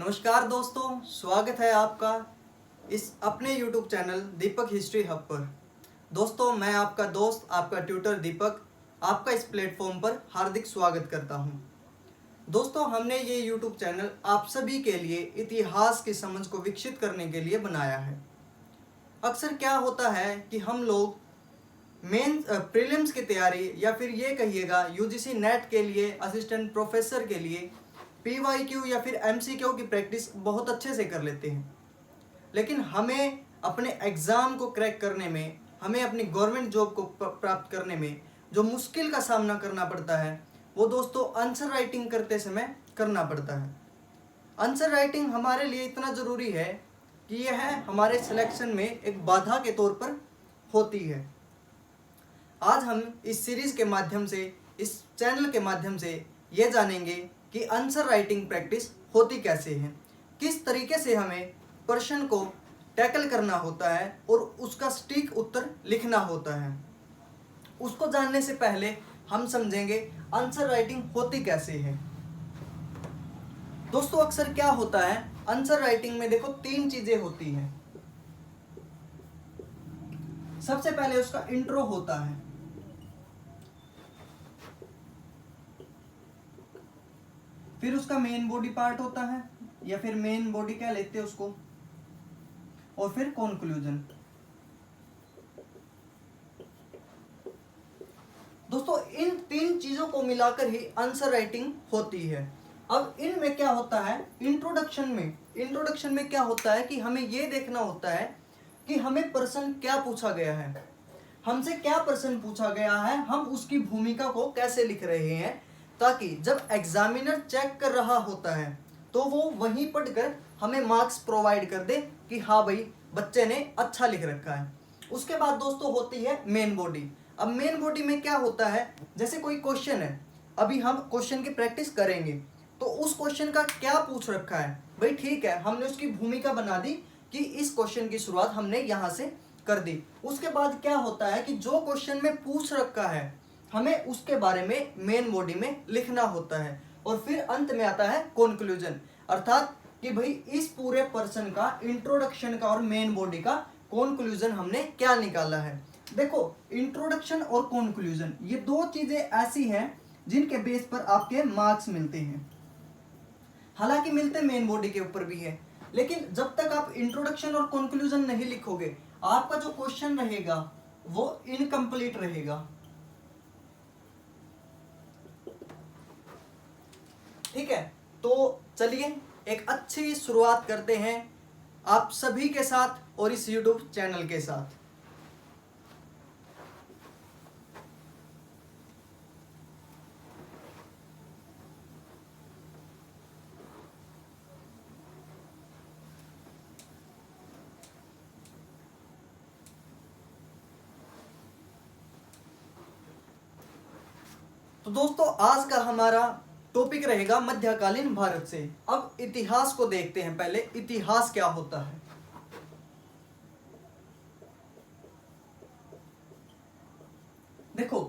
नमस्कार दोस्तों, स्वागत है आपका इस अपने YouTube चैनल दीपक हिस्ट्री हब पर। दोस्तों, मैं आपका दोस्त, आपका ट्यूटर दीपक, आपका इस प्लेटफॉर्म पर हार्दिक स्वागत करता हूं। दोस्तों, हमने ये YouTube चैनल आप सभी के लिए इतिहास की समझ को विकसित करने के लिए बनाया है। अक्सर क्या होता है कि हम लोग मेन प्रीलिम्स की तैयारी या फिर ये कहिएगा यूजीसी नेट के लिए, असिस्टेंट प्रोफेसर के लिए पीवाईक्यू या फिर एमसीक्यू की प्रैक्टिस बहुत अच्छे से कर लेते हैं, लेकिन हमें अपने एग्ज़ाम को क्रैक करने में, हमें अपनी गवर्नमेंट जॉब को प्राप्त करने में जो मुश्किल का सामना करना पड़ता है वो दोस्तों आंसर राइटिंग करते समय करना पड़ता है। आंसर राइटिंग हमारे लिए इतना ज़रूरी है कि यह हमारे सिलेक्शन में एक बाधा के तौर पर होती है। आज हम इस सीरीज़ के माध्यम से, इस चैनल के माध्यम से ये जानेंगे कि आंसर राइटिंग प्रैक्टिस होती कैसे है, किस तरीके से हमें प्रश्न को टैकल करना होता है और उसका सटीक उत्तर लिखना होता है। उसको जानने से पहले हम समझेंगे आंसर राइटिंग होती कैसे है। दोस्तों, अक्सर क्या होता है आंसर राइटिंग में, देखो 3 चीजें होती हैं। सबसे पहले उसका इंट्रो होता है, फिर उसका मेन बॉडी पार्ट होता है या फिर मेन बॉडी कह लेते हैं उसको, और फिर कंक्लूजन। दोस्तों, इन 3 चीजों को मिलाकर ही आंसर राइटिंग होती है। अब इनमें क्या होता है, इंट्रोडक्शन में क्या होता है कि हमें यह देखना होता है कि हमें प्रश्न क्या पूछा गया है, हमसे क्या प्रश्न पूछा गया है, हम उसकी भूमिका को कैसे लिख रहे हैं, ताकि जब एग्जामिनर चेक कर रहा होता है तो वो वहीं पढ़कर हमें मार्क्स प्रोवाइड कर दे कि हाँ भाई, बच्चे ने अच्छा लिख रखा है। उसके बाद दोस्तों होती है मेन बॉडी। अब मेन बॉडी में क्या होता है, जैसे कोई क्वेश्चन है, अभी हम क्वेश्चन की प्रैक्टिस करेंगे तो उस क्वेश्चन का क्या पूछ रखा है, भाई ठीक है, हमने उसकी भूमिका बना दी कि इस क्वेश्चन की शुरुआत हमने यहाँ से कर दी। उसके बाद क्या होता है कि जो क्वेश्चन में पूछ रखा है हमें उसके बारे में मेन बॉडी में लिखना होता है, और फिर अंत में आता है कंक्लूजन, अर्थात कि भाई इस पूरे पर्सन का, इंट्रोडक्शन का और मेन बॉडी का कंक्लूजन हमने क्या निकाला है। देखो, इंट्रोडक्शन और कंक्लूजन ये 2 चीजें ऐसी हैं जिनके बेस पर आपके मार्क्स मिलते हैं। हालांकि मिलते मेन बॉडी के ऊपर भी है, लेकिन जब तक आप इंट्रोडक्शन और कंक्लूजन नहीं लिखोगे आपका जो क्वेश्चन रहेगा वो इनकम्प्लीट रहेगा। ठीक है, तो चलिए एक अच्छी शुरुआत करते हैं आप सभी के साथ और इस YouTube चैनल के साथ। तो दोस्तों, आज का हमारा टॉपिक रहेगा मध्यकालीन भारत से। अब इतिहास को देखते हैं। पहले इतिहास क्या होता है। देखो,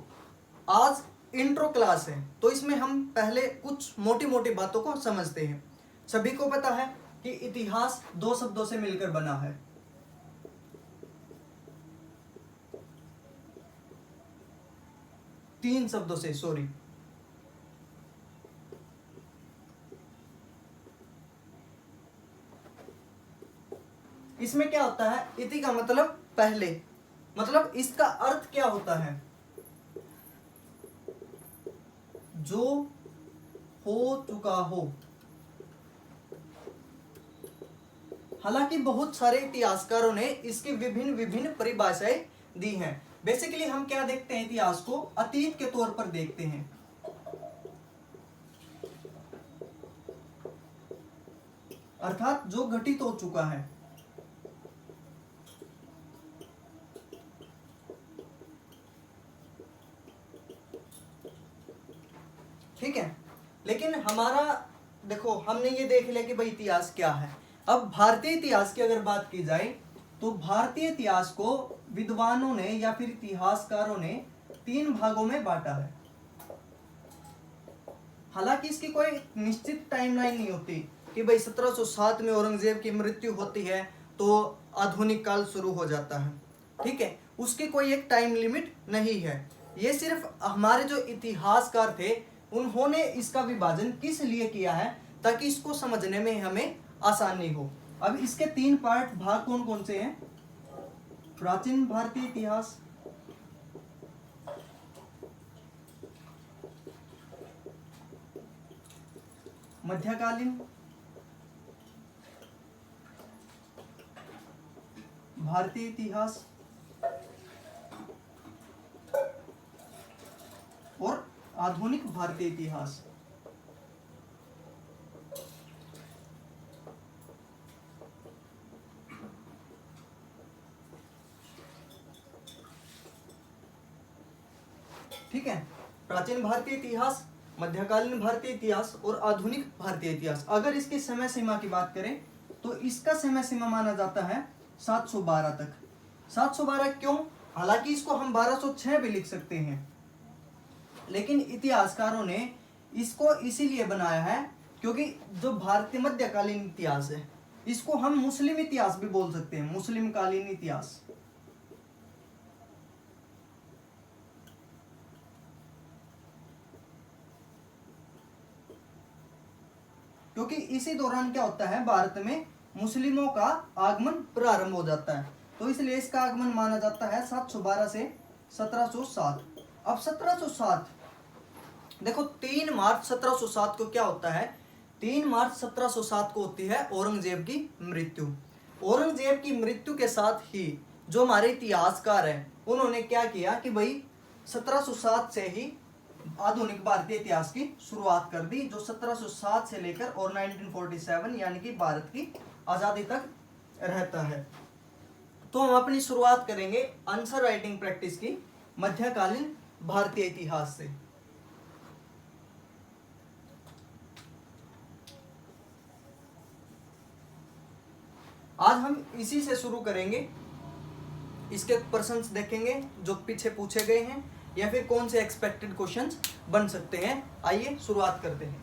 आज इंट्रो क्लास है तो इसमें हम पहले कुछ मोटी मोटी बातों को समझते हैं। सभी को पता है कि इतिहास 2 शब्दों से मिलकर बना है। तीन शब्दों से, सॉरी। इसमें क्या होता है, इति का मतलब पहले, मतलब इसका अर्थ क्या होता है, जो हो चुका हो। हालांकि बहुत सारे इतिहासकारों ने इसकी विभिन्न विभिन्न परिभाषाएं दी हैं। बेसिकली हम क्या देखते हैं, इतिहास को अतीत के तौर पर देखते हैं। अर्थात जो घटित हो चुका है। ठीक है, लेकिन हमारा देखो, हमने ये देख लिया कि भाई इतिहास क्या है। अब भारतीय इतिहास की अगर बात की जाए तो भारतीय इतिहास को विद्वानों ने या फिर इतिहासकारों ने 3 भागों में बांटा है। हालांकि इसकी कोई निश्चित टाइमलाइन नहीं होती, कि भाई 1707 में औरंगजेब की मृत्यु होती है तो आधुनिक काल शुरू हो जाता है, ठीक है। उसकी कोई एक टाइम लिमिट नहीं है। ये सिर्फ हमारे जो इतिहासकार थे उन्होंने इसका विभाजन किस लिए किया है, ताकि इसको समझने में हमें आसानी हो। अब इसके 3 पार्ट भाग कौन कौन से हैं? प्राचीन भारतीय इतिहास, मध्यकालीन भारतीय इतिहास और आधुनिक भारतीय इतिहास। ठीक है, प्राचीन भारतीय इतिहास, मध्यकालीन भारतीय इतिहास और आधुनिक भारतीय इतिहास। अगर इसकी समय सीमा की बात करें तो इसका समय सीमा माना जाता है 712 तक। 712 क्यों? हालांकि इसको हम 1206 भी लिख सकते हैं, लेकिन इतिहासकारों ने इसको इसीलिए बनाया है क्योंकि जो भारतीय मध्यकालीन इतिहास है इसको हम मुस्लिम इतिहास भी बोल सकते हैं, मुस्लिम कालीन इतिहास। क्योंकि इसी दौरान क्या होता है, भारत में मुस्लिमों का आगमन प्रारंभ हो जाता है, तो इसलिए इसका आगमन माना जाता है 712 से 1707। अब 1707 देखो, 3 मार्च 1707 को क्या होता है? 3 मार्च 1707 को होती है औरंगजेब की मृत्यु। औरंगजेब की मृत्यु के साथ ही जो हमारे इतिहासकार हैं उन्होंने क्या किया कि भाई 1707 से ही आधुनिक भारतीय इतिहास की शुरुआत कर दी, जो 1707 से लेकर और 1947 यानी कि भारत की आजादी तक रहता है। तो हम अपनी शुरुआत करेंगे आंसर राइटिंग प्रैक्टिस की मध्यकालीन भारतीय इतिहास से। आज हम इसी से शुरू करेंगे। इसके प्रश्न देखेंगे जो पीछे पूछे गए हैं या फिर कौन से एक्सपेक्टेड क्वेश्चंस बन सकते हैं। आइए शुरुआत करते हैं।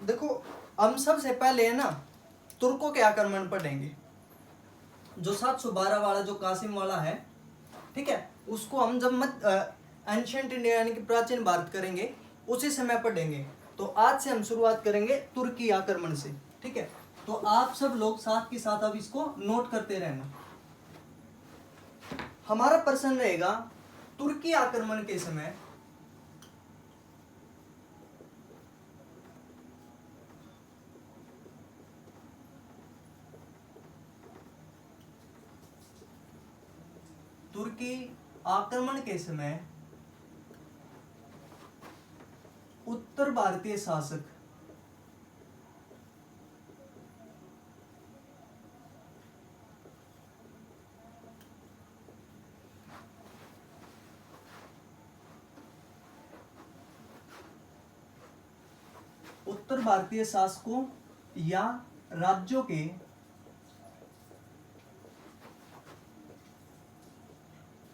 देखो, हम सबसे पहले है ना तुर्कों के आक्रमण पढ़ेंगे। जो 712 वाला जो कासिम वाला है, ठीक है, उसको हम जब एंशिएंट इंडिया यानी कि प्राचीन भारत करेंगे उसी समय पढ़ेंगे। तो आज से हम शुरुआत करेंगे तुर्की आक्रमण से, ठीक है। तो आप सब लोग साथ के साथ अब इसको नोट करते रहना। हमारा प्रश्न रहेगा तुर्की आक्रमण के समय तुर्की आक्रमण के समय उत्तर भारतीय शासक उत्तर भारतीय शासकों या राज्यों के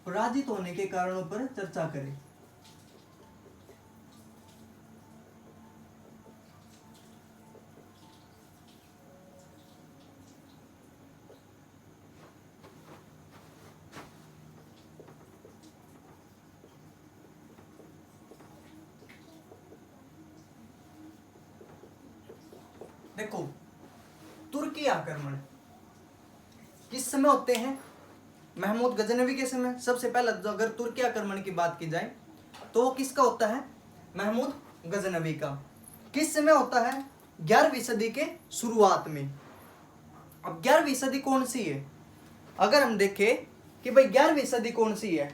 पराजित होने के कारणों पर चर्चा करें। देखो, तुर्की आक्रमण किस समय होते हैं? महमूद गजनवी के समय। सबसे पहले अगर तुर्की आक्रमण की बात की जाए तो वो किसका होता है? महमूद गजनवी का। किस समय होता है? 11वीं सदी के शुरुआत में। अब 11वीं सदी कौन सी है? अगर हम देखें कि भाई 11वीं सदी कौन सी है,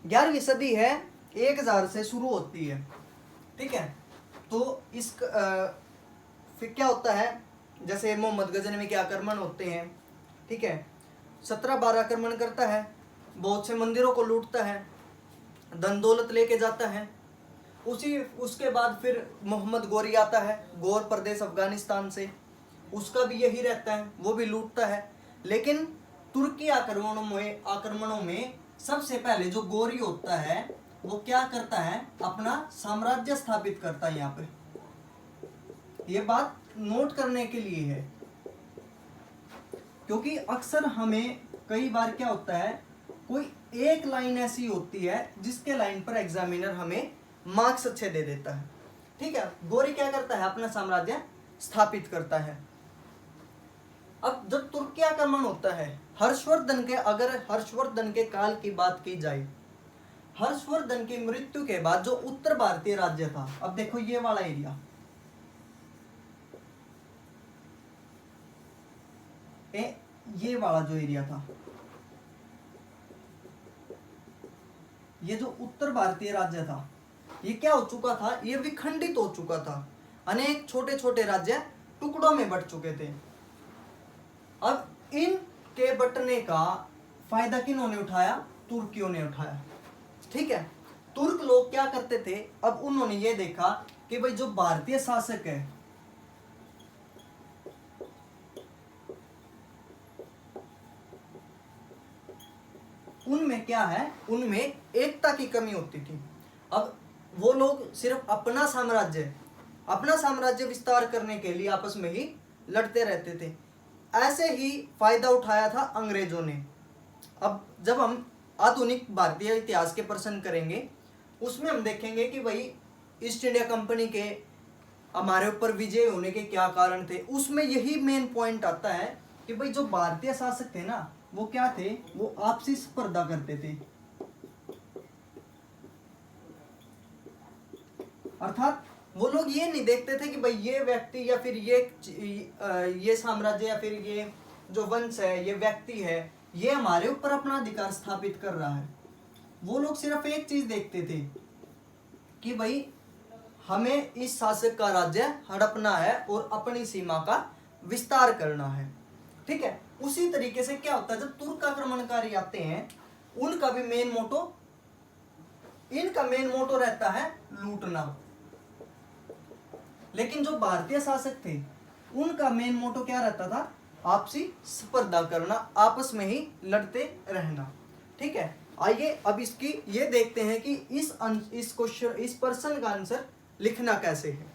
11वीं सदी है 1000 से शुरू होती है, ठीक है। तो इस फिर क्या होता है जैसे मोहम्मद गजनवी के आक्रमण होते हैं, ठीक है, 17 बार आक्रमण करता है, बहुत से मंदिरों को लूटता है, धन दौलत लेके जाता है। उसके बाद फिर मोहम्मद गोरी आता है, गौर प्रदेश अफगानिस्तान से, उसका भी यही रहता है, वो भी लूटता है। लेकिन तुर्की आक्रमणों में सबसे पहले जो गोरी होता है वो क्या करता है, अपना साम्राज्य स्थापित करता है। यहाँ पे ये बात नोट करने के लिए है, क्योंकि अक्सर हमें कई बार क्या होता है, कोई एक लाइन ऐसी होती है जिसके लाइन पर एग्जामिनर हमें मार्क्स अच्छे दे देता है, ठीक है। गोरी क्या करता है, अपना साम्राज्य स्थापित करता है। अब जब तुर्की आक्रमण होता है, अगर हर्षवर्धन के काल की बात की जाए, हर्षवर्धन की मृत्यु के बाद जो उत्तर भारतीय राज्य था, अब देखो ये वाला एरिया, ये वाला जो एरिया था, ये जो उत्तर भारतीय राज्य था, ये क्या हो चुका था, ये विखंडित हो चुका था। अनेक छोटे छोटे राज्य टुकड़ों में बट चुके थे। अब इन के बटने का फायदा किन्होंने उठाया, तुर्कियों ने उठाया, ठीक है। तुर्क लोग क्या करते थे, अब उन्होंने ये देखा कि भाई जो भारतीय शासक है, उनमें क्या है, उनमें एकता की कमी होती थी। अब वो लोग सिर्फ अपना साम्राज्य विस्तार करने के लिए आपस में ही लड़ते रहते थे। ऐसे ही फायदा उठाया था अंग्रेजों ने। अब जब हम आधुनिक भारतीय इतिहास के प्रश्न करेंगे, उसमें हम देखेंगे कि भाई ईस्ट इंडिया कंपनी के हमारे ऊपर विजय होने के क्या कारण थे। उसमें यही मेन पॉइंट आता है कि भाई जो भारतीय शासक थे ना, वो क्या थे, वो आपसी स्पर्धा करते थे। अर्थात वो लोग ये नहीं देखते थे कि भाई ये व्यक्ति या फिर ये साम्राज्य या फिर ये जो वंश है, ये व्यक्ति है, ये हमारे ऊपर अपना अधिकार स्थापित कर रहा है। वो लोग सिर्फ एक चीज देखते थे कि भाई हमें इस शासक का राज्य हड़पना है और अपनी सीमा का विस्तार करना है, ठीक है। उसी तरीके से क्या होता है, जब तुर्क आक्रमणकारी आते हैं, इनका मेन मोटो रहता है लूटना। लेकिन जो भारतीय शासक थे, उनका मेन मोटो क्या रहता था, आपसी स्पर्धा करना, आपस में ही लड़ते रहना, ठीक है। आइए अब इसकी ये देखते हैं कि इस प्रश्न का आंसर लिखना कैसे है।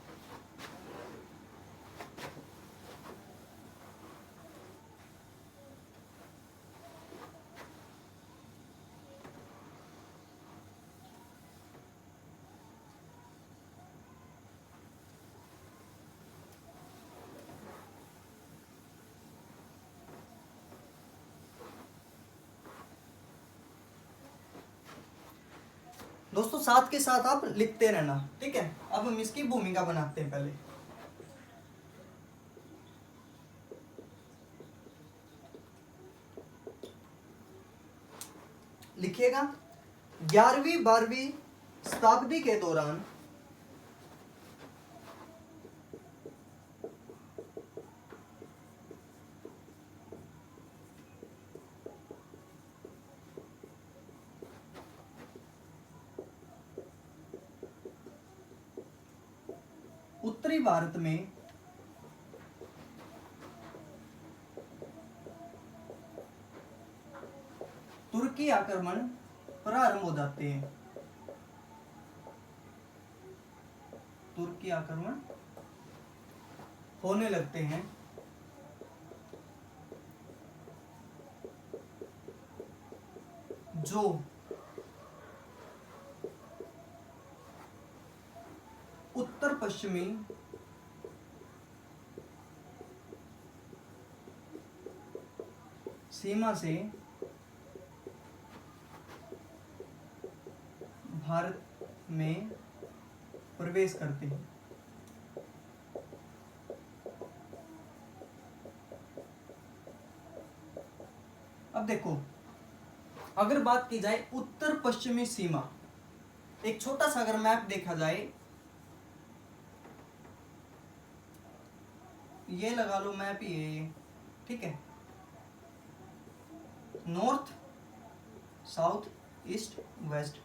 दोस्तों साथ के साथ आप लिखते रहना, ठीक है। अब हम इसकी भूमिका बनाते हैं। पहले लिखिएगा, 11वीं-12वीं शताब्दी के दौरान उत्तरी भारत में तुर्की आक्रमण प्रारंभ हो जाते हैं। तुर्की आक्रमण होने लगते हैं। जो उत्तर पश्चिमी सीमा से भारत में प्रवेश करते हैं। अब देखो, अगर बात की जाए उत्तर पश्चिमी सीमा, एक छोटा सा अगर मैप देखा जाए, ये लगा लो मैप ये, ठीक है, नॉर्थ साउथ ईस्ट वेस्ट।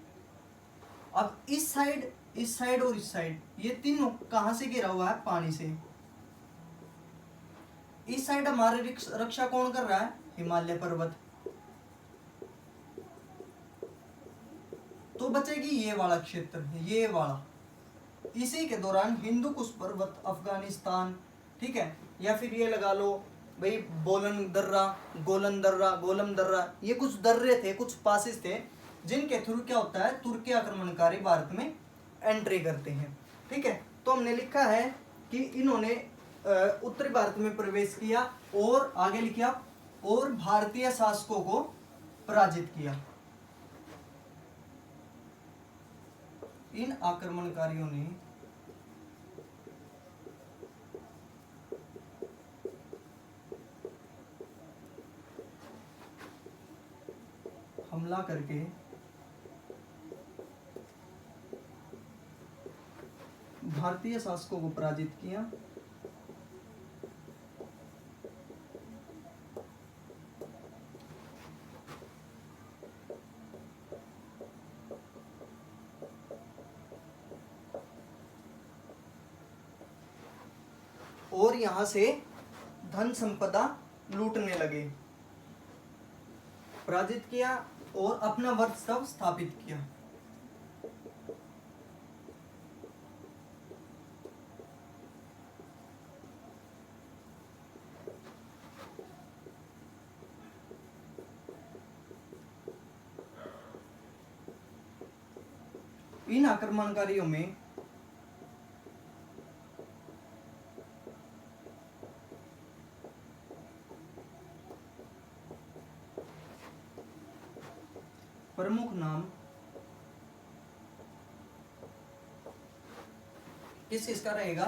अब इस साइड और इस साइड, ये तीनों कहां से घिरा हुआ है? पानी से। इस साइड हमारी रक्षा कौन कर रहा है? हिमालय पर्वत। तो बचेगी ये वाला क्षेत्र, ये वाला। इसी के दौरान हिंदू कुश पर्वत, अफगानिस्तान, ठीक है, या फिर ये लगा लो भाई गोलन दर्रा, ये कुछ दर्रे थे, कुछ पासेस थे, जिनके थ्रू क्या होता है, तुर्की आक्रमणकारी भारत में एंट्री करते हैं, ठीक है। तो हमने लिखा है कि इन्होंने उत्तरी भारत में प्रवेश किया और आगे लिखा और भारतीय शासकों को पराजित किया। इन आक्रमणकारियों ने हमला करके भारतीय शासकों को पराजित किया। और यहां से धन संपदा लूटने लगे। पराजित किया और अपना वर्चस्व स्थापित किया। इन आक्रमणकारियों में प्रमुख नाम इसका रहेगा?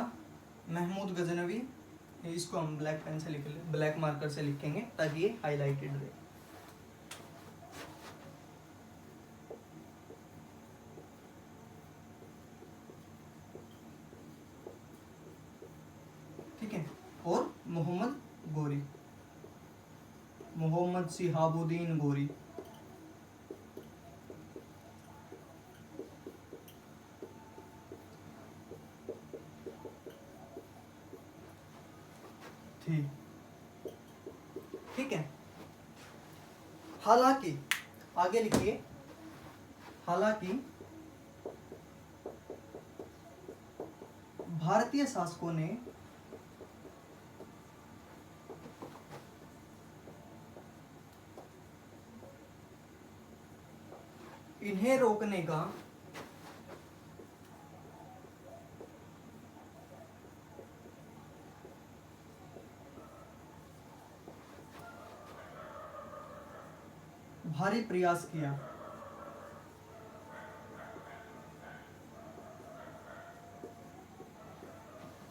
महमूद गजनवी। इसको हम ब्लैक पेन से ब्लैक मार्कर से लिखेंगे ताकि ये हाईलाइटेड रहे। ठीक है, और मोहम्मद शिहाबुद्दीन गोरी। ठीक है। हालांकि आगे लिखिए, हालांकि भारतीय शासकों ने इन्हें रोकने का भारी प्रयास किया,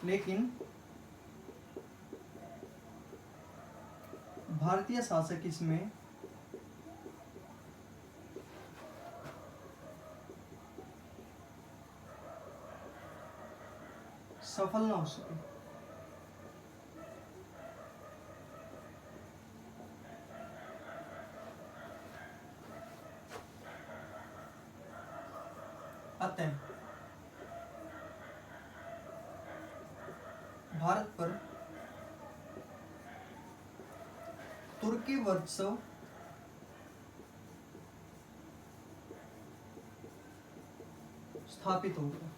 लेकिन भारतीय शासक इसमें सफल ना हो सके। अतः भारत पर तुर्की वर्चस्व स्थापित हो गया।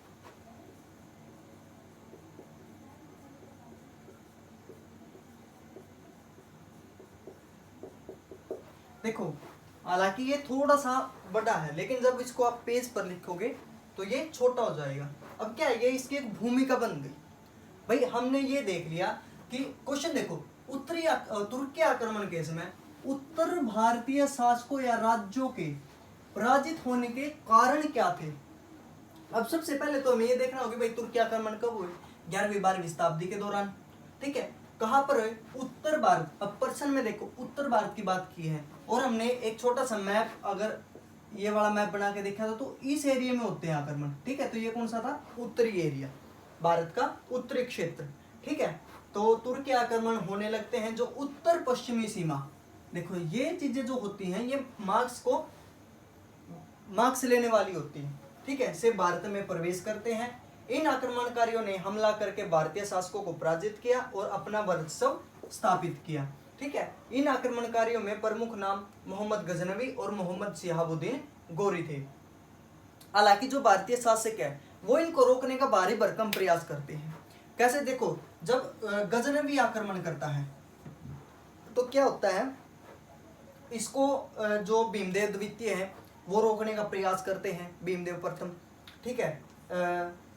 देखो, हालांकि ये थोड़ा सा बड़ा है, लेकिन जब इसको आप पेज पर लिखोगे तो ये छोटा हो जाएगा। अब क्या है, ये इसकी एक भूमिका बन गई। भाई हमने ये देख लिया कि क्वेश्चन देखो, तुर्की आक्रमण के समय उत्तर भारतीय शासकों या राज्यों के पराजित होने के कारण क्या थे। अब सबसे पहले तो हमें ये देखना होगा भाई तुर्की आक्रमण कब हुए? 11वीं-12वीं शताब्दी के दौरान। ठीक है, कहां पर है? उत्तर भारत। अब प्रश्न में देखो उत्तर भारत की बात की है, और हमने एक छोटा सा मैप, अगर ये वाला मैप बना के देखा था तो इस एरिया में होते हैं आक्रमण। ठीक है, तो ये कौन सा था? उत्तरी एरिया, भारत का उत्तरी क्षेत्र। ठीक है, तो तुर्की आक्रमण होने लगते हैं। जो उत्तर पश्चिमी सीमा, देखो ये चीजें जो होती हैं ये मार्क्स लेने वाली होती है, ठीक है, से भारत में प्रवेश करते हैं। इन आक्रमणकारियों ने हमला करके भारतीय शासकों को पराजित किया और अपना वर्चस्व स्थापित किया, ठीक है। इन आक्रमणकारियों में प्रमुख नाम मोहम्मद गजनवी और मोहम्मद शिहाबुद्दीन गोरी थे। हालांकि जो भारतीय शासक है वो इनको रोकने का भारी भरकम प्रयास करते हैं। कैसे, देखो जब गजनवी आक्रमण करता है तो क्या होता है, इसको जो भीमदेव द्वितीय है वो रोकने का प्रयास करते हैं, भीमदेव प्रथम, ठीक है,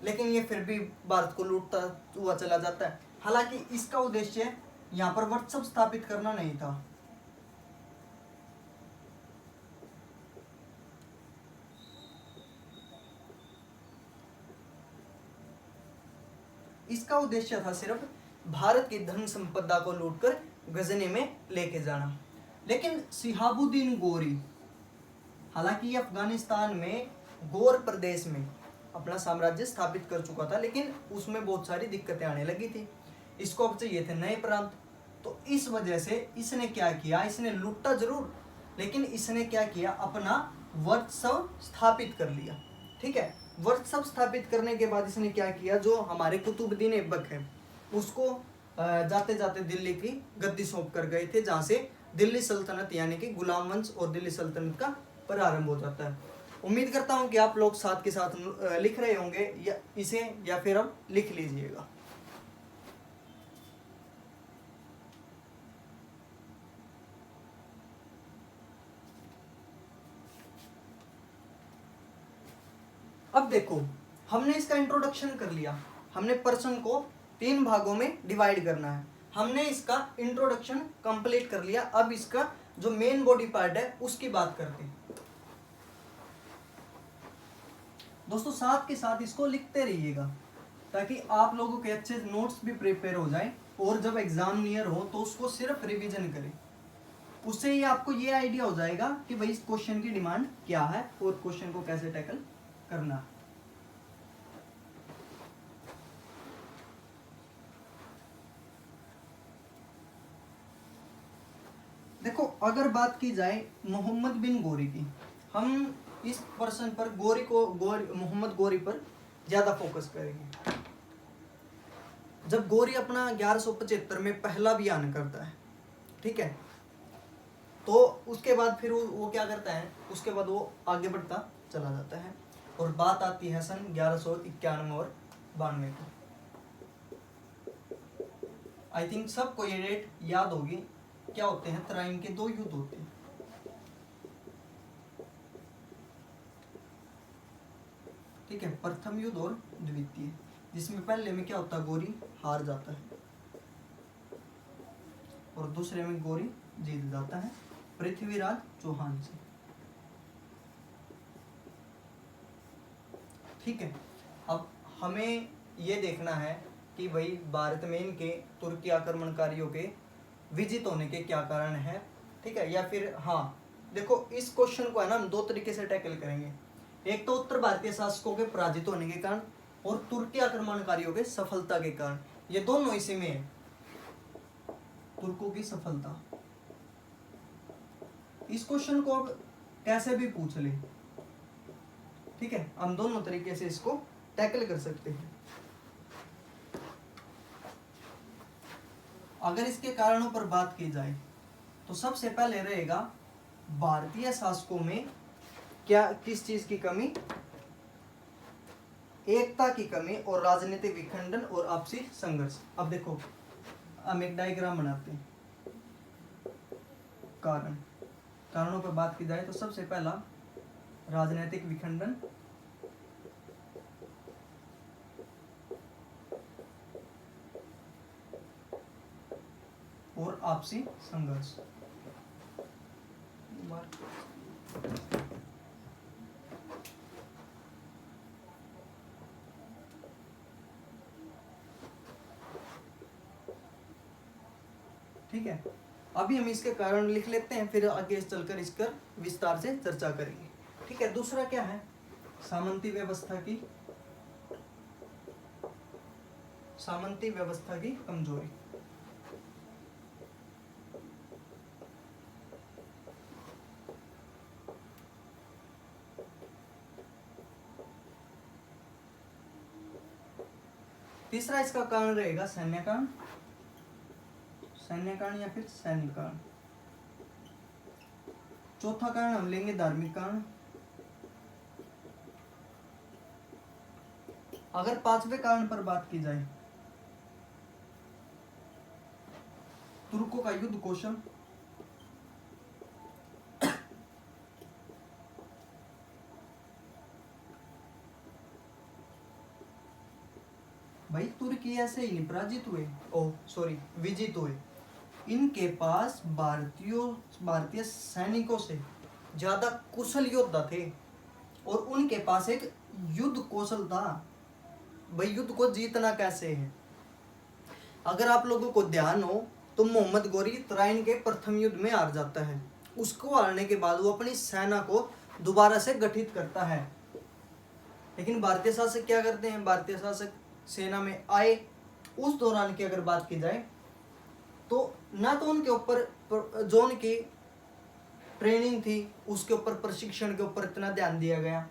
लेकिन ये फिर भी भारत को लूटता हुआ चला जाता है। हालांकि इसका उद्देश्य यहाँ पर वर्चस्व स्थापित करना नहीं था। इसका उद्देश्य था सिर्फ भारत की धन संपदा को लूटकर गजनी में लेके जाना। लेकिन शिहाबुद्दीन गोरी, हालांकि ये अफगानिस्तान में गोर प्रदेश में अपना साम्राज्य स्थापित कर चुका था, लेकिन उसमें बहुत सारी दिक्कतें आने लगी थी। इसको अब चाहिए थे नए प्रांत, तो इस वजह से इसने क्या किया, इसने लूटा जरूर, लेकिन इसने क्या किया, अपना वर्चस्व स्थापित कर लिया, ठीक है। वर्चस्व स्थापित करने के बाद इसने क्या किया, जो हमारे कुतुबुद्दीन ऐबक है उसको जाते जाते दिल्ली की गद्दी सौंप कर गए थे, जहाँ से दिल्ली सल्तनत यानी कि गुलाम वंश और दिल्ली सल्तनत का प्रारंभ हो जाता है। उम्मीद करता हूँ कि आप लोग साथ के साथ लिख रहे होंगे या इसे, या फिर अब लिख लीजिएगा। अब देखो हमने इसका इंट्रोडक्शन कर लिया, हमने प्रश्न को 3 भागों में डिवाइड करना है, हमने इसका इंट्रोडक्शन कंप्लीट कर लिया। अब इसका जो मेन बॉडी पार्ट है उसकी बात करते हैं। दोस्तों साथ के साथ इसको लिखते रहिएगा ताकि आप लोगों के अच्छे नोट्स भी प्रिपेयर हो जाएं, और जब एग्जाम नियर हो तो उसको सिर्फ रिवीजन करें। उससे ही आपको ये आइडिया हो जाएगा कि भाई इस क्वेश्चन की डिमांड क्या है और क्वेश्चन को कैसे टैकल करना है। देखो अगर बात की जाए मोहम्मद बिन गोरी की, हम इस पर्सन पर मोहम्मद गोरी पर ज्यादा फोकस करेंगे। जब गोरी अपना 1175 में पहला बयान करता है, ठीक है, तो उसके बाद फिर वो क्या करता है, उसके बाद वो आगे बढ़ता चला जाता है, और बात आती है सन 1191 और 92 की। आई थिंक सबको ये डेट याद होगी। क्या होते हैं, तराइन के 2 युद्ध होते हैं, ठीक है, प्रथम युद्ध और द्वितीय, जिसमें पहले में क्या होता है, गोरी हार जाता है और दूसरे में गोरी जीत जाता है पृथ्वीराज चौहान से, ठीक है। अब हमें ये देखना है कि भाई भारत में इनके तुर्की आक्रमणकारियों के विजित होने के क्या कारण है, ठीक है, या फिर हाँ देखो इस क्वेश्चन को है ना हम 2 तरीके से टैकल करेंगे। एक तो उत्तर भारतीय शासकों के पराजित होने के कारण, और तुर्की आक्रमणकारियों के सफलता के कारण, ये दोनों इसी में है। तुर्कों की सफलता, इस क्वेश्चन को अब कैसे भी पूछ ले, ठीक है, हम दोनों तरीके से इसको टैकल कर सकते हैं। अगर इसके कारणों पर बात की जाए तो सबसे पहले रहेगा भारतीय शासकों में क्या किस चीज की कमी, एकता की कमी और राजनीतिक विखंडन और आपसी संघर्ष। अब देखो हम एक डायग्राम बनाते हैं। कारणों पर बात की जाए तो सबसे पहला राजनीतिक विखंडन, और आपसी संघर्ष। ठीक है, अभी हम इसके कारण लिख लेते हैं, फिर आगे चलकर इसका विस्तार से चर्चा करेंगे। ठीक है, दूसरा क्या है, सामंती व्यवस्था की कमजोरी। तीसरा इसका कारण रहेगा सैन्यकारण, सैन्यकारण या फिर सैनिकारण। चौथा कारण हम लेंगे धार्मिक कारण। अगर पांचवें कारण पर बात की जाए, तुर्कों का युद्ध कौशल, भाई तुर्की ऐसे ही नहीं पराजित हुए, विजित हुए। इनके पास भारतीय सैनिकों से ज्यादा कुशल योद्धा थे और उनके पास एक युद्ध कौशल था। भाई युद्ध को जीतना कैसे है, अगर आप लोगों को ध्यान हो तो मोहम्मद गोरी तराइन के प्रथम युद्ध में हार जाता है। उसको हारने के बाद वो अपनी सेना को दोबारा से गठित करता है, लेकिन भारतीय शासक क्या करते हैं, भारतीय शासक सेना में आए, उस दौरान की अगर बात की जाए तो ना तो उनके ऊपर जो उनकी ट्रेनिंग थी उसके ऊपर, प्रशिक्षण के ऊपर इतना ध्यान दिया गया,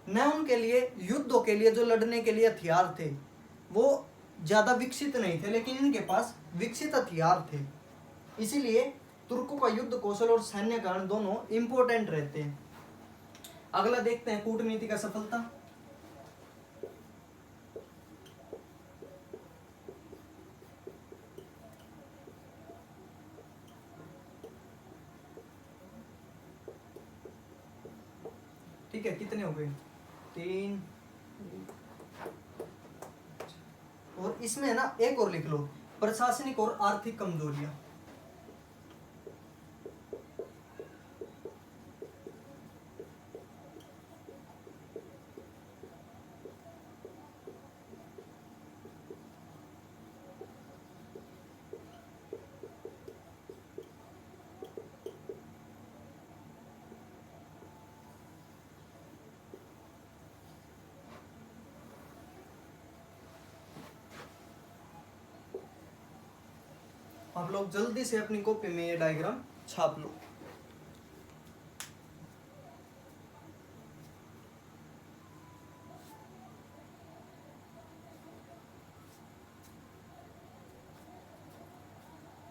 न उनके लिए युद्धों के लिए जो लड़ने के लिए हथियार थे वो ज्यादा विकसित नहीं थे, लेकिन इनके पास विकसित हथियार थे। इसीलिए तुर्कों का युद्ध कौशल और सैन्य कारण दोनों इंपॉर्टेंट रहते हैं। अगला देखते हैं कूटनीति का सफलता। ठीक है, कितने हो गए, 3। और इसमें ना एक और लिख लो, प्रशासनिक और आर्थिक कमजोरियां। आप लोग जल्दी से अपनी कॉपी में ये डायग्राम छाप लो।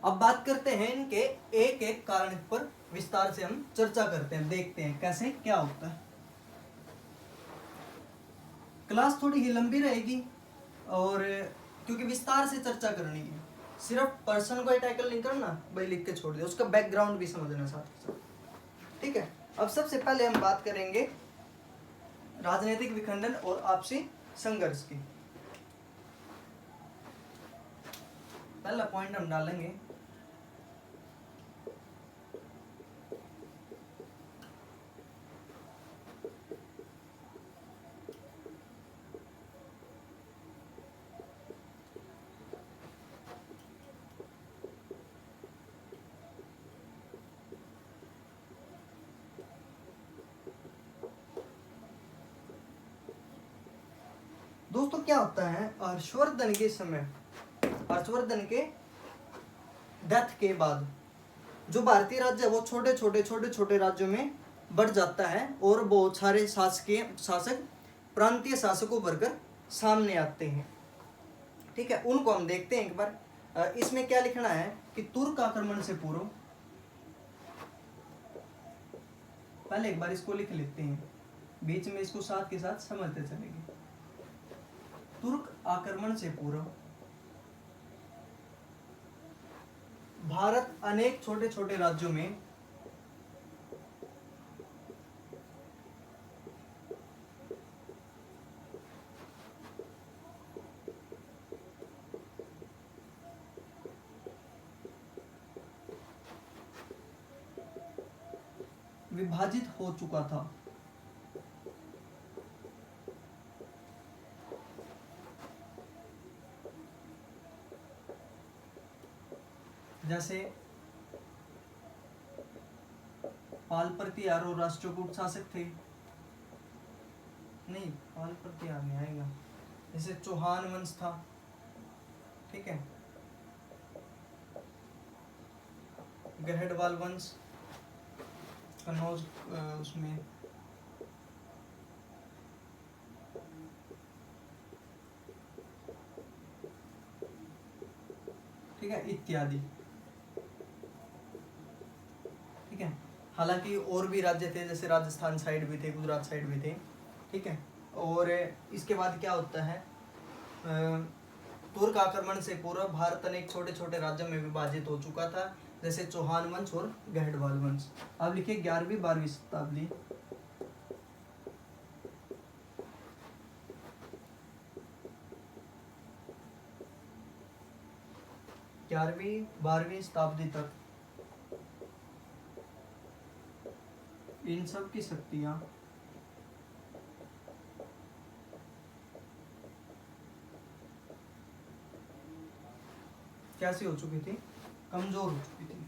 अब बात करते हैं इनके एक एक कारण पर विस्तार से हम चर्चा करते हैं, देखते हैं कैसे क्या होता है। क्लास थोड़ी ही लंबी रहेगी और क्योंकि विस्तार से चर्चा करनी है, सिर्फ पर्सन को टैकल नहीं करना, भाई लिख के छोड़ दिया, उसका बैकग्राउंड भी समझना साथ के साथ। ठीक है, अब सबसे पहले हम बात करेंगे राजनीतिक विखंडन और आपसी संघर्ष की। पहला पॉइंट हम डालेंगे दोस्तों, क्या होता है हर्षवर्धन के समय, हर्षवर्धन के डेथ के बाद जो भारतीय राज्य है वो छोटे छोटे राज्यों में बढ़ जाता है और बहुत सारे शासक प्रांतीय शासकों बनकर सामने आते हैं। ठीक है, उनको हम देखते हैं एक बार। इसमें क्या लिखना है कि तुर्क आक्रमण से पूर्व, पहले एक बार इसको लिख लेते हैं, बीच में इसको साथ के साथ समझते चलेंगे। तुर्क आक्रमण से पूर्व भारत अनेक छोटे छोटे राज्यों में विभाजित हो चुका था। जैसे पाल प्रतिहार और राष्ट्रकूट शासक थे, नहीं पाल प्रतिहार नहीं आएगा, जैसे चौहान वंश था। ठीक है, गहडवाल वंश, कन्नौज, उसमें ठीक है, इत्यादि। ठीक है, हालांकि और भी राज्य थे, जैसे राजस्थान साइड भी थे, गुजरात साइड भी थे। ठीक है, और इसके बाद क्या होता है, तुर्क आक्रमण से पूर्व भारत अनेक छोटे छोटे राज्यों में विभाजित हो चुका था, जैसे चौहान वंश और गहडवाल वंश। अब लिखिए 11वीं-12वीं शताब्दी। 11वीं-12वीं शताब्दी तक इन सब की शक्तियां कैसी हो चुकी थी, कमजोर हो चुकी थी।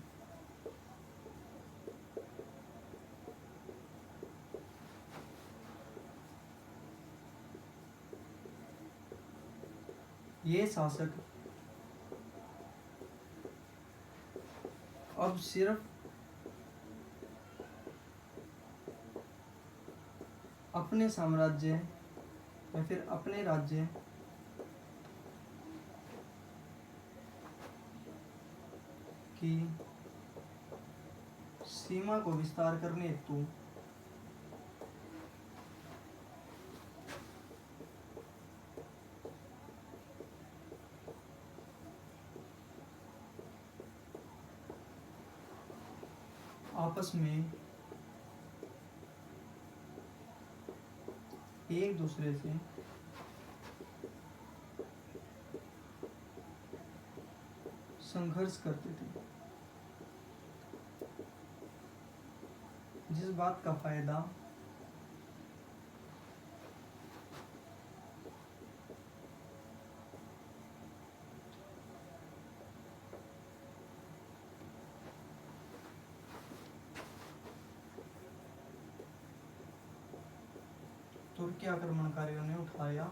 ये शासक अब सिर्फ अपने साम्राज्य या फिर अपने राज्य की सीमा को विस्तार करने हेतु आपस में एक दूसरे से संघर्ष करते थे, जिस बात का फायदा तुर्की आक्रमणकारियों ने उठाया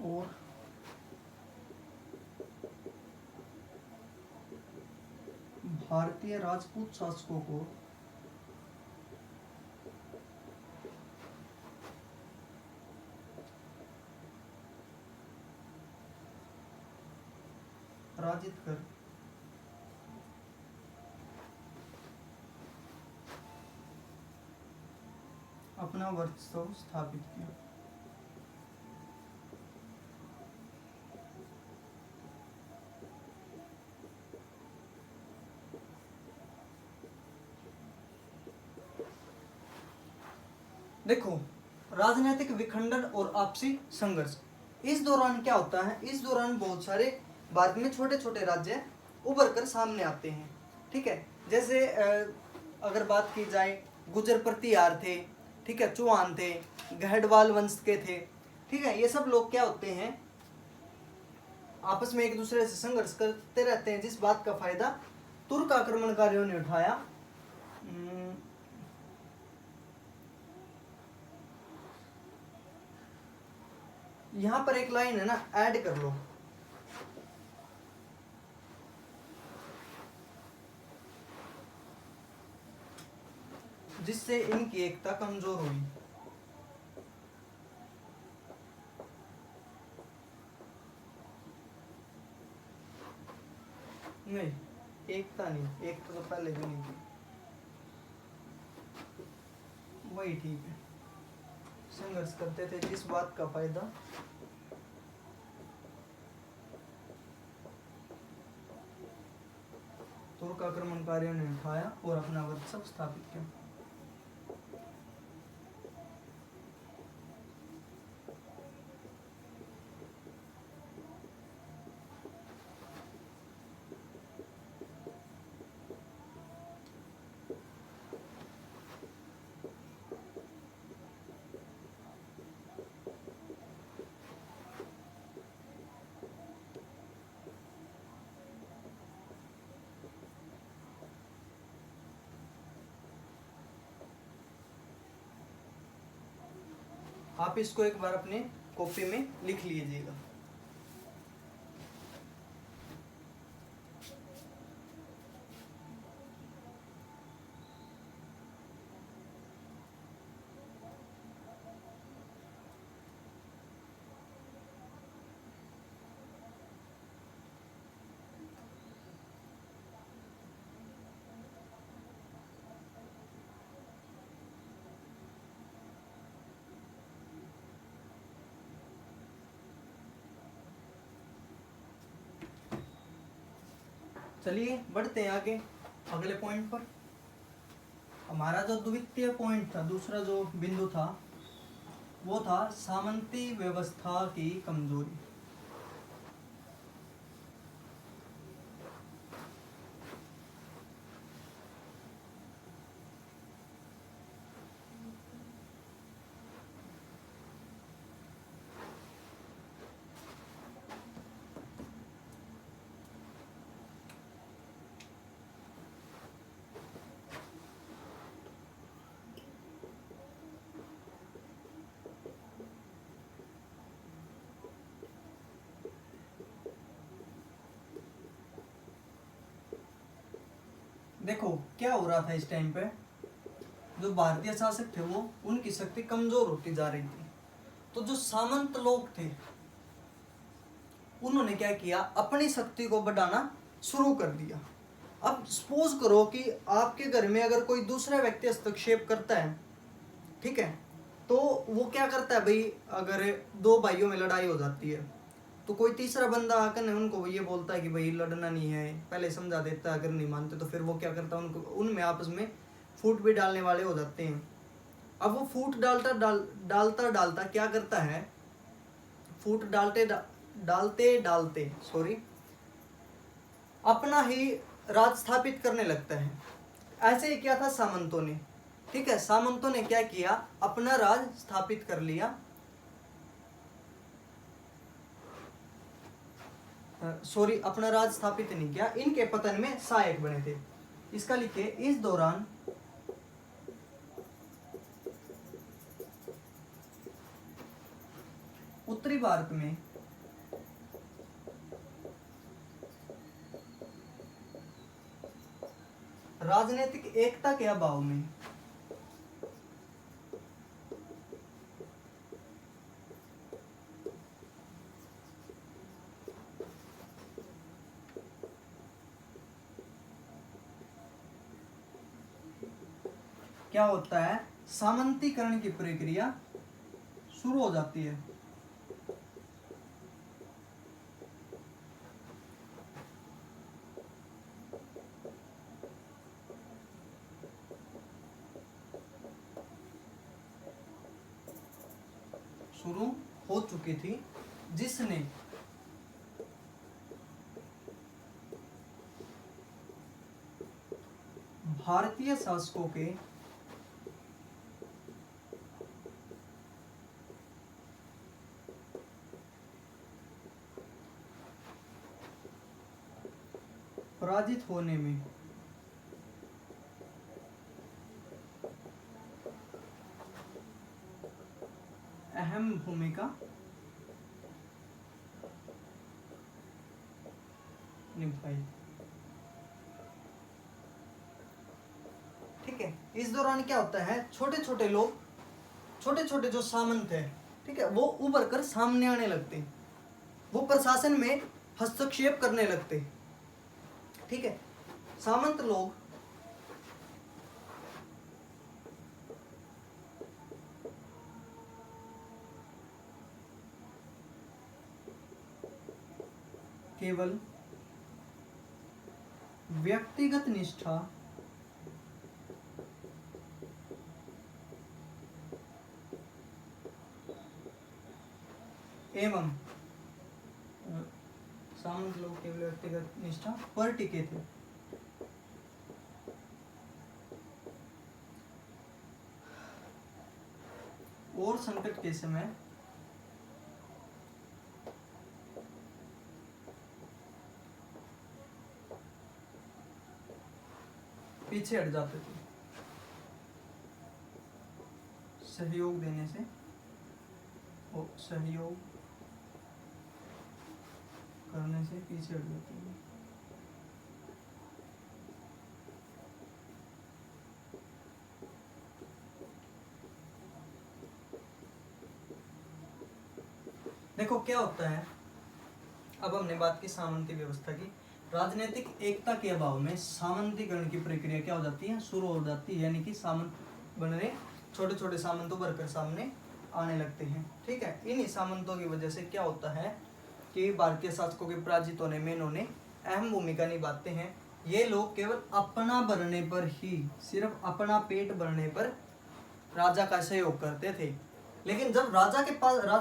और भारतीय राजपूत शासकों को पराजित कर अपना वर्चस्व स्थापित किया। देखो, राजनीतिक विखंडन और आपसी संघर्ष, इस दौरान क्या होता है, इस दौरान बहुत सारे भारत में छोटे छोटे राज्य उभर कर सामने आते हैं। ठीक है, जैसे अगर बात की जाए, गुजर प्रतिहार थे, ठीक है, चौहान थे, गहडवाल वंश के थे। ठीक है, ये सब लोग क्या होते हैं, आपस में एक दूसरे से संघर्ष करते रहते हैं, जिस बात का फायदा तुर्क आक्रमणकारियों ने उठाया। यहां पर एक लाइन है ना, ऐड कर लो, जिससे इनकी एकता कमजोर हुई। नहीं, एकता नहीं, एकता तो पहले भी नहीं थी, वही ठीक है, संघर्ष करते थे, जिस बात का फायदा तुर्क आक्रमणकारियों ने उठाया और अपना वर्चस्व स्थापित किया। आप इसको एक बार अपने कॉपी में लिख लीजिएगा। चलिए बढ़ते हैं आगे अगले पॉइंट पर। हमारा जो द्वितीय पॉइंट था, दूसरा जो बिंदु था, वो था सामंती व्यवस्था की कमजोरी। देखो क्या हो रहा था इस टाइम पे, जो भारतीय शासक थे वो उनकी शक्ति कमजोर होती जा रही थी। तो जो सामंत लोग थे उन्होंने क्या किया, अपनी शक्ति को बढ़ाना शुरू कर दिया। अब सपोज करो कि आपके घर में अगर कोई दूसरा व्यक्ति हस्तक्षेप करता है, ठीक है, तो वो क्या करता है भाई, अगर दो भाइयों में लड़ाई हो जाती है तो कोई तीसरा बंदा आकर उनको ये बोलता है कि भाई लड़ना नहीं है, पहले समझा देता है, अगर नहीं मानते तो फिर वो क्या करता है, उनको उनमें आपस में फूट भी डालने वाले हो जाते हैं। अब वो फूट डालता क्या करता है, फूट डालते सॉरी अपना ही राज स्थापित करने लगता है। ऐसे ही क्या था सामंतों ने, ठीक है, सामंतों ने क्या किया, अपना राज स्थापित कर लिया, सॉरी अपना राज स्थापित नहीं किया, इनके पतन में सहायक बने थे। इसका लिखिए, इस दौरान उत्तरी भारत में राजनीतिक एकता के अभाव में क्या होता है, सामंतीकरण की प्रक्रिया शुरू हो जाती है। शुरू हो चुकी थी, जिसने भारतीय शासकों के पराजित होने में अहम भूमिका निभाई। ठीक है, इस दौरान क्या होता है, छोटे छोटे लोग, छोटे छोटे जो सामंत है, ठीक है, वो उभर कर सामने आने लगते हैं, वो प्रशासन में हस्तक्षेप करने लगते हैं। ठीक है, सामंत लोग केवल व्यक्तिगत निष्ठा एवं सामंत लोग केवल व्यक्तिगत निष्ठा पर टिके थे। और संकट के समय पीछे हट जाते थे, सहयोग देने से और सहयोग करने से पीछे हट जाते थे। देखो क्या होता है, अब हमने बात की सामंती व्यवस्था की, राजनीतिक एकता के अभाव में सामंतीकरण की प्रक्रिया क्या हो जाती है, शुरू हो जाती है, यानी कि सामंत बन रहे छोटे छोटे सामंतों बढ़कर सामने आने लगते हैं। ठीक है, इन्हीं सामंतों की वजह से क्या होता है कि भारतीय शासकों के पराजित होने में इन्होंने अहम भूमिका निभाते हैं। ये लोग केवल अपना भरने पर ही, सिर्फ अपना पेट भरने पर राजा का सहयोग करते थे। लेकिन जब राजा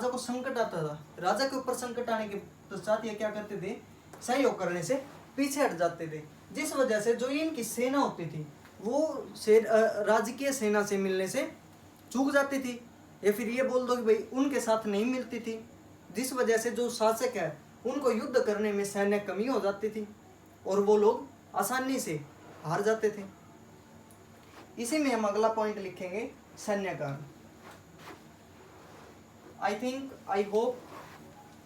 को संकट आता था, राजा के ऊपर संकट आने के पश्चात ये क्या करते थे, सहयोग करने से पीछे हट जाते थे। जिस वजह से जो इनकी सेना होती थी वो राजकीय सेना से मिलने से चूक जाती थी, या फिर ये बोल दो कि भाई उनके साथ नहीं मिलती थी, जिस वजह से जो शासक है उनको युद्ध करने में सैन्य कमी हो जाती थी और वो लोग आसानी से हार जाते थे। इसी में हम अगला पॉइंट लिखेंगे, सैन्य कारण। आई होप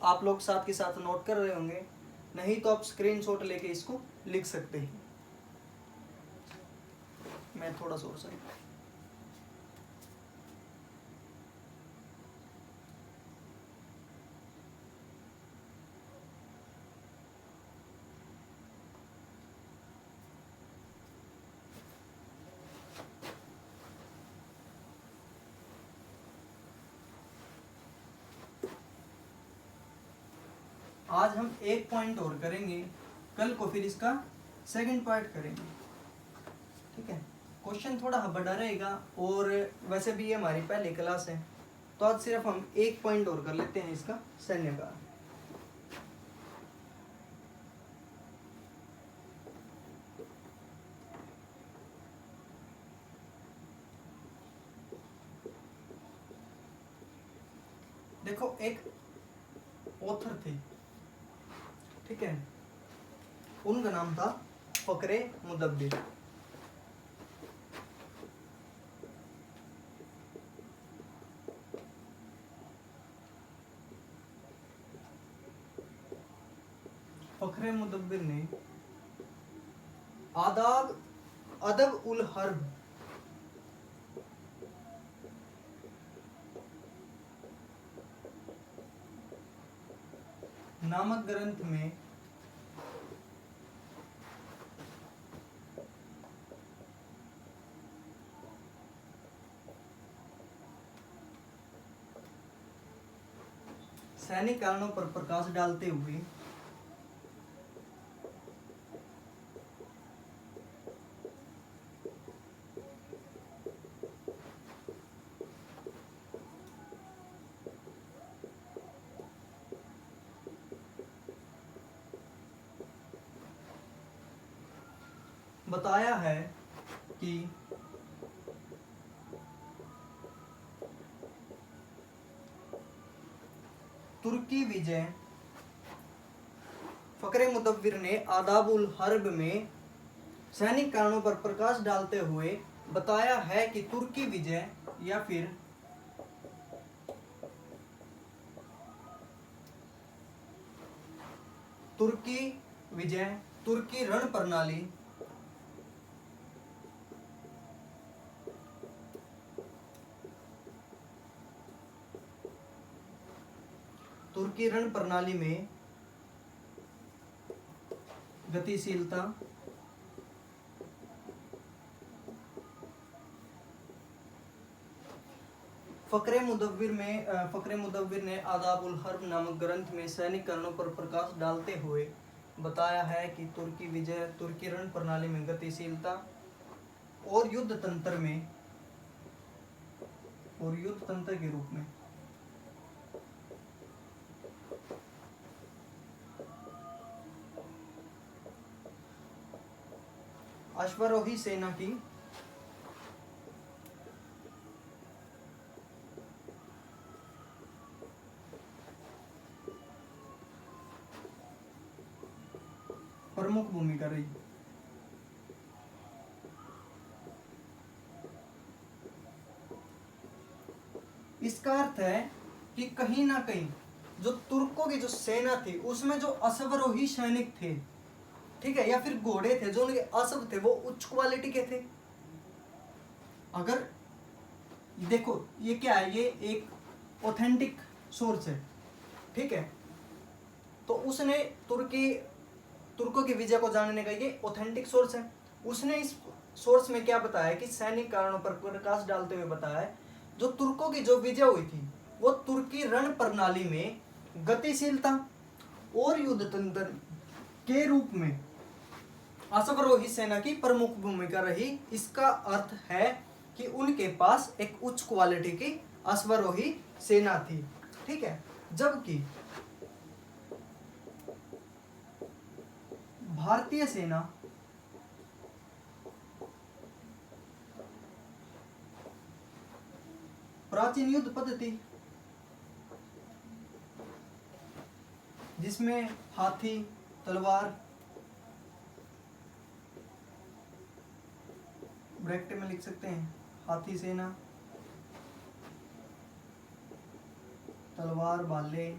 आप लोग साथ के साथ नोट कर रहे होंगे, नहीं तो आप स्क्रीनशॉट लेके इसको लिख सकते हैं। मैं थोड़ा सा और आज हम एक पॉइंट और करेंगे, कल को फिर इसका सेकंड पार्ट करेंगे। ठीक है, क्वेश्चन थोड़ा बड़ा रहेगा और वैसे भी ये हमारी पहली क्लास है, तो आज सिर्फ हम एक पॉइंट और कर लेते हैं इसका, सैन्य का। देखो, एक ऑथर थे, ठीक है, उनका नाम था फकरे मुदब्बिर। फकरे मुदब्बिर ने अदब उल हर्ब नामक ग्रंथ में सैनिक कारणों पर प्रकाश डालते हुए बताया है कि तुर्की विजय, फकरे मुदव्विर ने आदाबुल हर्ब में सैनिक कारणों पर प्रकाश डालते हुए बताया है कि तुर्की विजय या फिर तुर्की विजय, तुर्की रण प्रणाली, तुर्की रण प्रणाली में गतिशीलता, फकरे मुदव्विर ने आदाबुल हर्ब नामक ग्रंथ में सैनिक कारणों पर प्रकाश डालते हुए बताया है कि तुर्की विजय, तुर्की रण प्रणाली में गतिशीलता और युद्ध तंत्र के रूप में अश्वारोही सेना की प्रमुख भूमिका रही। इसका अर्थ है कि कहीं ना कहीं जो तुर्कों की जो सेना थी उसमें जो अश्वारोही सैनिक थे, ठीक है, या फिर घोड़े थे, जो उनके अश्व थे वो उच्च क्वालिटी के थे। अगर देखो ये क्या है, ये एक ऑथेंटिक सोर्स है, ठीक है, तो उसने तुर्कों की विजय को जानने का ये ऑथेंटिक सोर्स है। उसने इस सोर्स में क्या बताया कि सैनिक कारणों पर प्रकाश डालते हुए बताया है जो तुर्कों की जो विजय हुई थी वो तुर्की रण प्रणाली में गतिशीलता और युद्ध तंत्र के रूप में अश्वारोही सेना की प्रमुख भूमिका रही। इसका अर्थ है कि उनके पास एक उच्च क्वालिटी की अश्वारोही सेना थी, ठीक है। जबकि भारतीय सेना प्राचीन युद्ध पद्धति जिसमें हाथी, तलवार, ब्रैकेट में लिख सकते हैं हाथी सेना, तलवार, भाले,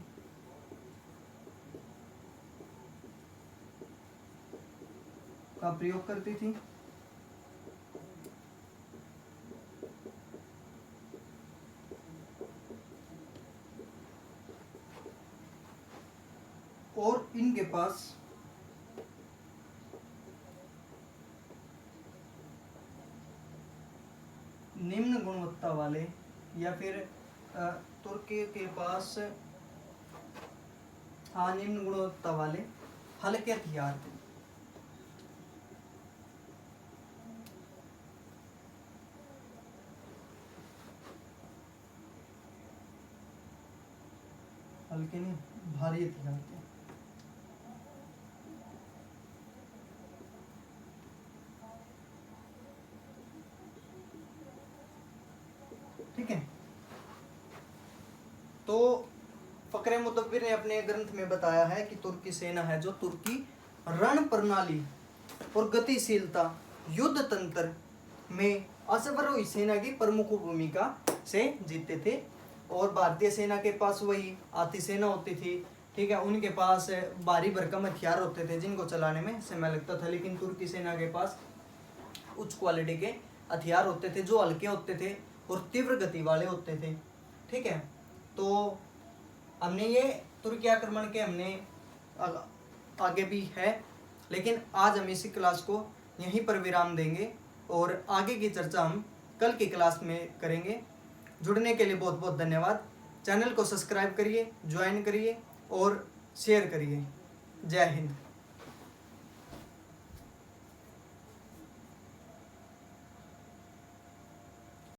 का प्रयोग करती थी। और इनके पास निम्न गुणवत्ता वाले या फिर तुर्की के पास निम्न गुणवत्ता वाले हल्के हथियार थे। हल्के नहीं, भारी हथियार थे। ठीक है। तो फकरे मुदव्विर ने अपने ग्रंथ में बताया है कि तुर्की सेना है जो तुर्की रण प्रणाली और गतिशीलता, युद्ध तंत्र में अश्वारोही सेना की प्रमुख भूमिका से जीतते थे। और भारतीय सेना के पास वही हाथी सेना होती थी, ठीक है। उनके पास भारी भरकम हथियार होते थे जिनको चलाने में समय लगता था, लेकिन तुर्की सेना के पास उच्च क्वालिटी के हथियार होते थे जो हल्के होते थे और तीव्र गति वाले होते थे, ठीक है। तो हमने ये तुर्की आक्रमण के हमने आगे भी है, लेकिन आज हम इसी क्लास को यहीं पर विराम देंगे और आगे की चर्चा हम कल की क्लास में करेंगे। जुड़ने के लिए बहुत बहुत धन्यवाद। चैनल को सब्सक्राइब करिए, ज्वाइन करिए और शेयर करिए। जय हिंद।